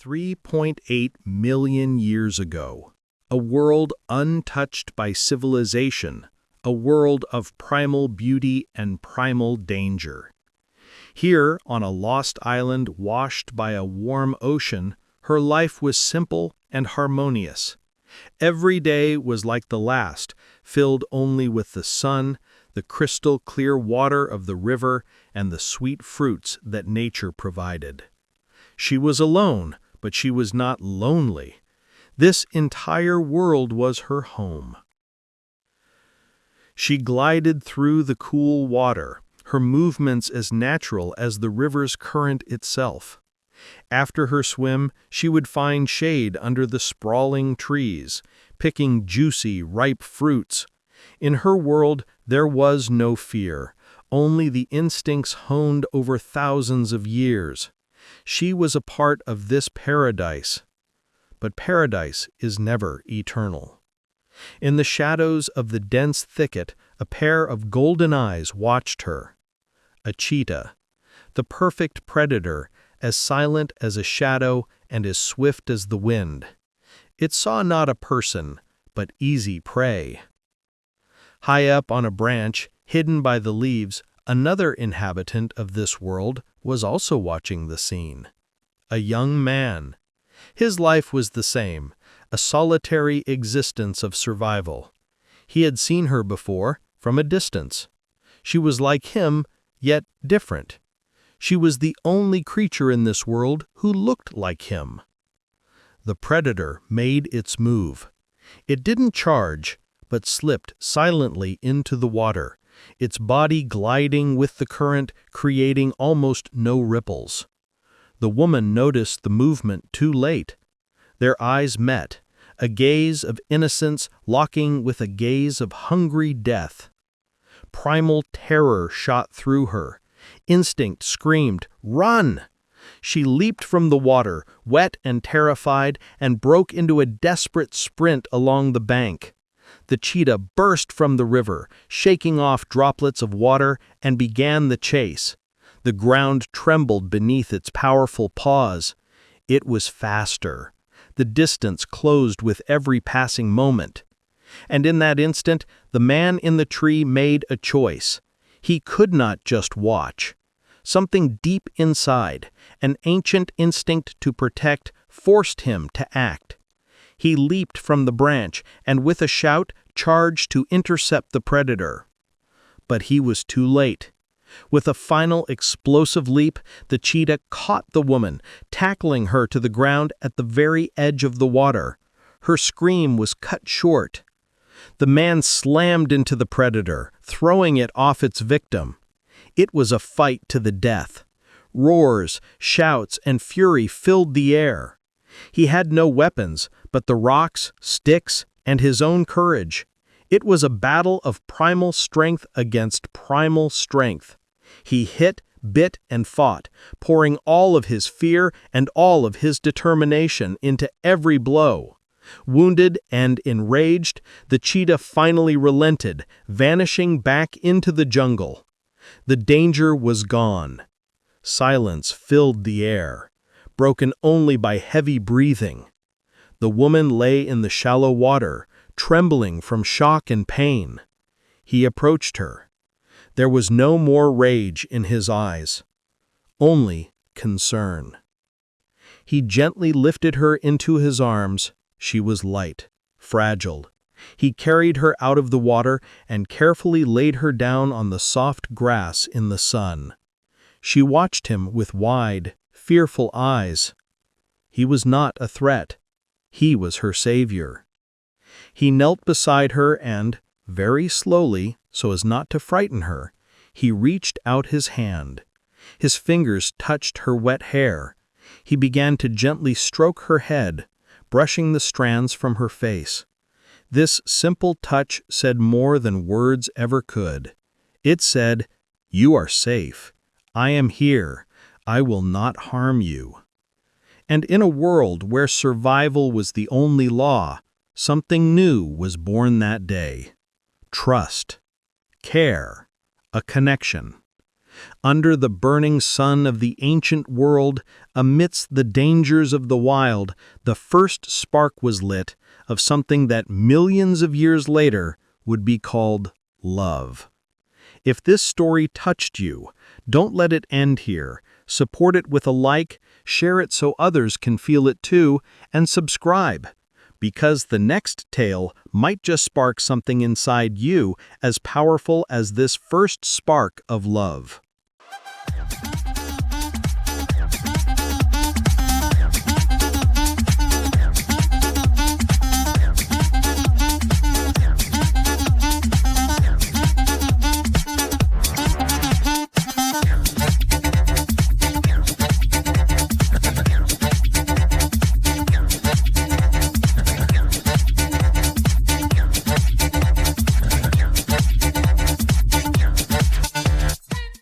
3.8 million years ago, a world untouched by civilization, a world of primal beauty and primal danger. Here, on a lost island washed by a warm ocean, her life was simple and harmonious. Every day was like the last, filled only with the sun, the crystal-clear water of the river, and the sweet fruits that nature provided. She was alone, but she was not lonely. This entire world was her home. She glided through the cool water, her movements as natural as the river's current itself. After her swim, she would find shade under the sprawling trees, picking juicy, ripe fruits. In her world, there was no fear, only the instincts honed over thousands of years. She was a part of this paradise. But paradise is never eternal. In the shadows of the dense thicket, a pair of golden eyes watched her. A cheetah, the perfect predator, as silent as a shadow and as swift as the wind. It saw not a person, but easy prey. High up on a branch, hidden by the leaves, another inhabitant of this world was also watching the scene. A young man. His life was the same, a solitary existence of survival. He had seen her before, from a distance. She was like him, yet different. She was the only creature in this world who looked like him. The predator made its move. It didn't charge, but slipped silently into the water, its body gliding with the current, creating almost no ripples. The woman noticed the movement too late. Their eyes met, a gaze of innocence locking with a gaze of hungry death. Primal terror shot through her. Instinct screamed, "Run!" She leaped from the water, wet and terrified, and broke into a desperate sprint along the bank. The cheetah burst from the river, shaking off droplets of water, and began the chase. The ground trembled beneath its powerful paws. It was faster. The distance closed with every passing moment. And in that instant, the man in the tree made a choice. He could not just watch. Something deep inside, an ancient instinct to protect, forced him to act. He leaped from the branch and with a shout charged to intercept the predator. But he was too late. With a final explosive leap, the cheetah caught the woman, tackling her to the ground at the very edge of the water. Her scream was cut short. The man slammed into the predator, throwing it off its victim. It was a fight to the death. Roars, shouts, and fury filled the air. He had no weapons, but the rocks, sticks, and his own courage. It was a battle of primal strength against primal strength. He hit, bit, and fought, pouring all of his fear and all of his determination into every blow. Wounded and enraged, the cheetah finally relented, vanishing back into the jungle. The danger was gone. Silence filled the air, broken only by heavy breathing. The woman lay in the shallow water, trembling from shock and pain. He approached her. There was no more rage in his eyes, only concern. He gently lifted her into his arms. She was light, fragile. He carried her out of the water and carefully laid her down on the soft grass in the sun. She watched him with wide, fearful eyes. He was not a threat. He was her savior. He knelt beside her and, very slowly, so as not to frighten her, he reached out his hand. His fingers touched her wet hair. He began to gently stroke her head, brushing the strands from her face. This simple touch said more than words ever could. It said, "You are safe. I am here. I will not harm you." And in a world where survival was the only law, something new was born that day. Trust. Care. A connection. Under the burning sun of the ancient world, amidst the dangers of the wild, the first spark was lit of something that millions of years later would be called love. If this story touched you, don't let it end here. Support it with a like, share it so others can feel it too, and subscribe. Because the next tale might just spark something inside you as powerful as this first spark of love.